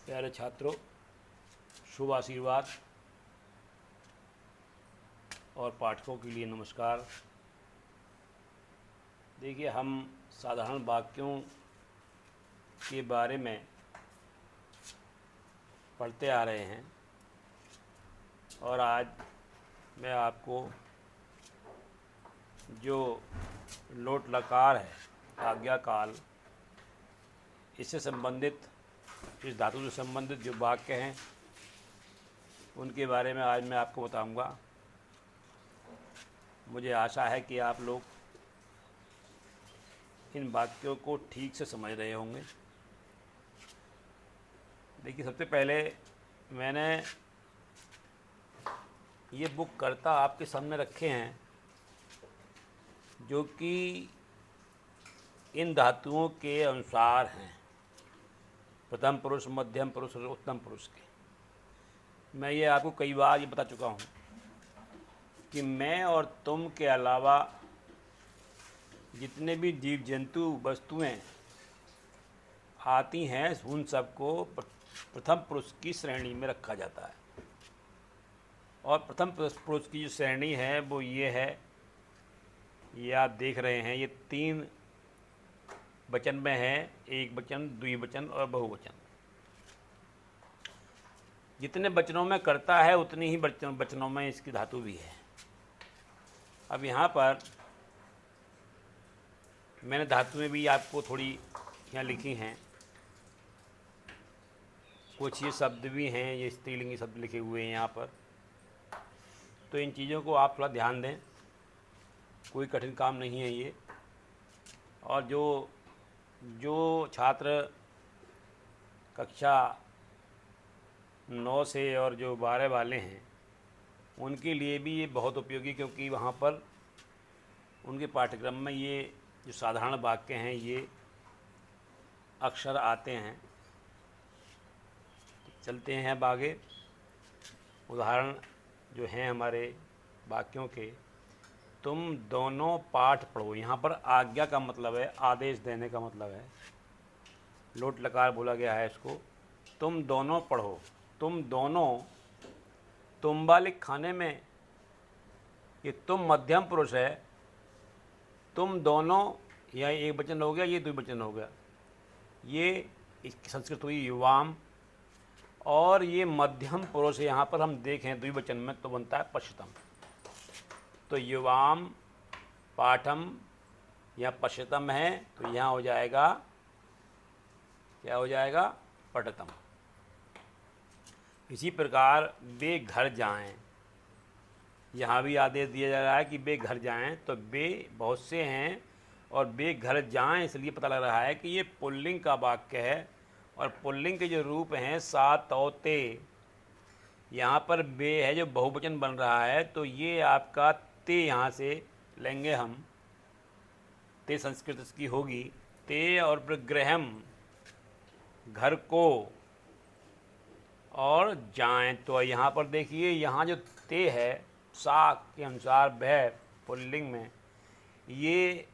प्यारे छात्रों, शुभ आशीर्वाद और पाठकों के लिए नमस्कार। देखिए, हम साधारण वाक्यों के बारे में पढ़ते आ रहे हैं और आज मैं आपको जो लोट लकार है, आज्ञा काल, इससे संबंधित, इस धातु से संबंधित जो वाक्य हैं उनके बारे में आज मैं आपको बताऊंगा। मुझे आशा है कि आप लोग इन वाक्यों को ठीक से समझ रहे होंगे। देखिए, सबसे पहले मैंने ये बुक करता आपके सामने रखे हैं जो कि इन धातुओं के अनुसार हैं, प्रथम पुरुष, मध्यम पुरुष और उत्तम पुरुष के। मैं ये आपको कई बार ये बता चुका हूँ कि मैं और तुम के अलावा जितने भी जीव जंतु वस्तुएं आती हैं उन सबको प्रथम पुरुष की श्रेणी में रखा जाता है। और प्रथम पुरुष की जो श्रेणी है वो ये है, ये आप देख रहे हैं, ये 3 वचन में है, एक वचन, द्विवचन और बहुवचन। जितने वचनों में करता है उतनी ही वचनों में इसकी धातु भी है। अब यहाँ पर मैंने धातुएं भी आपको थोड़ी यहाँ लिखी हैं, कुछ ये शब्द भी हैं, ये स्त्रीलिंगी शब्द लिखे हुए हैं यहाँ पर। तो इन चीज़ों को आप थोड़ा ध्यान दें, कोई कठिन काम नहीं है ये। और जो छात्र कक्षा 9 से और जो 12 वाले हैं उनके लिए भी ये बहुत उपयोगी, क्योंकि वहाँ पर उनके पाठ्यक्रम में ये जो साधारण वाक्य हैं ये अक्सर आते हैं। चलते हैं अब आगे। उदाहरण जो हैं हमारे वाक्यों के, तुम दोनों पाठ पढ़ो। यहाँ पर आज्ञा का मतलब है आदेश देने का मतलब है, लोट लकार बोला गया है इसको। तुम दोनों पढ़ो। तुम दोनों, तुम वाले खाने में ये तुम मध्यम पुरुष है। तुम दोनों, यह एक वचन हो गया, ये द्विवचन हो गया। ये इसकी संस्कृत हुई युवाम, और ये मध्यम पुरुष यहाँ पर हम देखें द्विवचन में तो बनता है पश्यतम। तो युवाम पाठम या पश्यतम है, तो यहाँ हो जाएगा, क्या हो जाएगा, पठतम। इसी प्रकार वे घर जाएं, यहाँ भी आदेश दिया जा रहा है कि वे घर जाएं। तो वे बहुत से हैं और वे घर जाएं, इसलिए पता लग रहा है कि ये पुल्लिंग का वाक्य है। और पुल्लिंग के जो रूप हैं सा, तौ, ते, यहाँ पर वे है जो बहुवचन बन रहा है, तो ये आपका ते यहाँ से लेंगे हम, ते संस्कृत इसकी होगी। ते और गृहम, घर को, और जाएं। तो यहाँ पर देखिए, यहाँ जो ते है सा के अनुसार वह पुल्लिंग में ये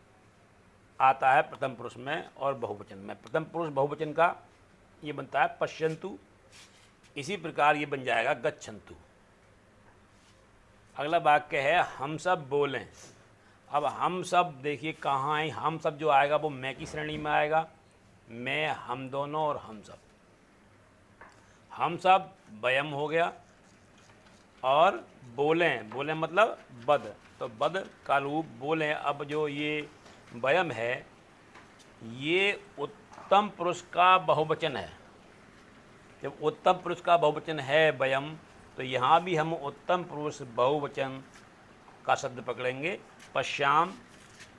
आता है प्रथम पुरुष में और बहुवचन में। प्रथम पुरुष बहुवचन का ये बनता है पश्यन्तु। इसी प्रकार ये बन जाएगा गच्छन्तु। अगला वाक्य है हम सब बोलें। अब हम सब देखिए कहाँ है, हम सब जो आएगा वो मैं की श्रेणी में आएगा। मैं, हम दोनों और हम सब। हम सब वयम हो गया। और बोलें, बोलें मतलब बद, तो बद का रूप बोलें। अब जो ये वयम है ये उत्तम पुरुष का बहुवचन है। जब उत्तम पुरुष का बहुवचन है वयम, तो यहाँ भी हम उत्तम पुरुष बहुवचन का शब्द पकड़ेंगे, पश्याम।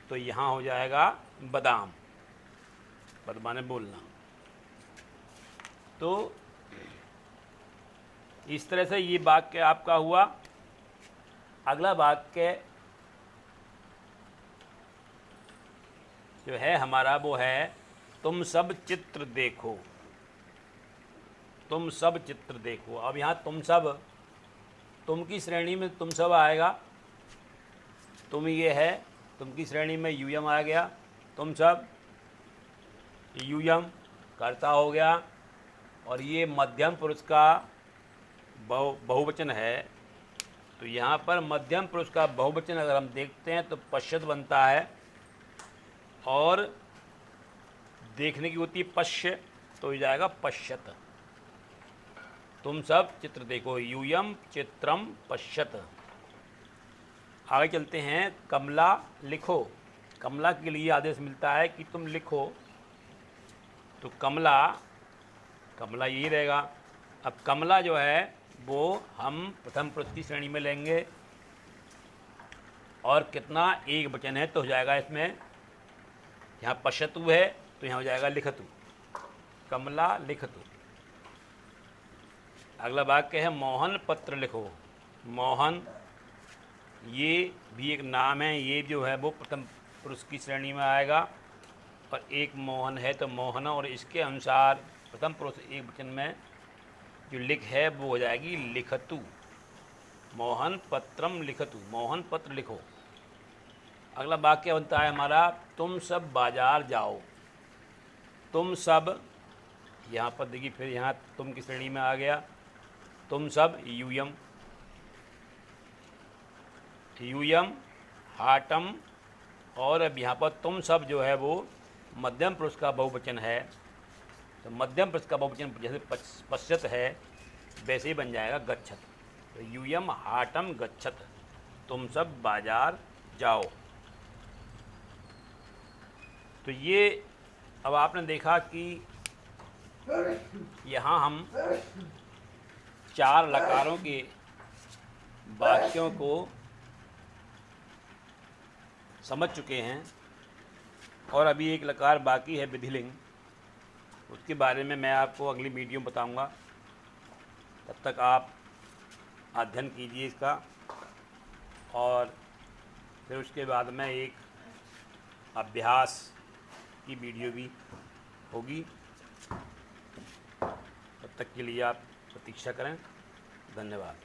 तो यहाँ हो जाएगा बदाम, बद माने बोलना। तो इस तरह से ये वाक्य आपका हुआ। अगला वाक्य जो है हमारा वो है तुम सब चित्र देखो। तुम सब चित्र देखो। अब यहाँ तुम सब, तुम की श्रेणी में तुम सब आएगा। तुम ये है, तुम की श्रेणी में यूयम आ गया। तुम सब यूयम कर्ता हो गया। और ये मध्यम पुरुष का बहुवचन है। तो यहाँ पर मध्यम पुरुष का बहुवचन अगर हम देखते हैं तो पश्यत बनता है, और देखने की होती है पश्य, तो हो जाएगा पश्यत। तुम सब चित्र देखो, यूयम चित्रम पश्यत। आगे चलते हैं, कमला लिखो। कमला के लिए आदेश मिलता है कि तुम लिखो, तो कमला यही रहेगा। अब कमला जो है वो हम प्रथम पुरुष की श्रेणी में लेंगे, और कितना, एक वचन है तो हो जाएगा इसमें, यहाँ पश्यतु है तो यहाँ हो जाएगा लिखतु, कमला लिखतु। अगला वाक्य है मोहन पत्र लिखो। मोहन ये भी एक नाम है, ये जो है वो प्रथम पुरुष की श्रेणी में आएगा, और एक मोहन है तो मोहन, और इसके अनुसार प्रथम पुरुष एक वचन में जो लिख है वो हो जाएगी लिखतु। मोहन पत्रम लिखतु, मोहन पत्र लिखो। अगला वाक्य बनता है हमारा, तुम सब बाजार जाओ। तुम सब, यहाँ पर देखिए फिर यहाँ तुम की श्रेणी में आ गया, तुम सब यूयम, यूयम हाटम, और अब यहाँ पर तुम सब जो है वो मध्यम पुरुष का बहुवचन है, तो मध्यम पुरुष का बहुवचन जैसे पश्यत है वैसे ही बन जाएगा गच्छत। तो यूयम हाटम गच्छत, तुम सब बाजार जाओ। तो ये अब आपने देखा कि यहाँ हम 4 लकारों के वाक्यों को समझ चुके हैं, और अभी एक लकार बाकी है विधिलिंग, उसके बारे में मैं आपको अगली वीडियो में बताऊंगा। तब तक आप अध्ययन कीजिए इसका, और फिर उसके बाद में एक अभ्यास की वीडियो भी होगी। तब तक के लिए आप प्रतीक्षा करें। धन्यवाद।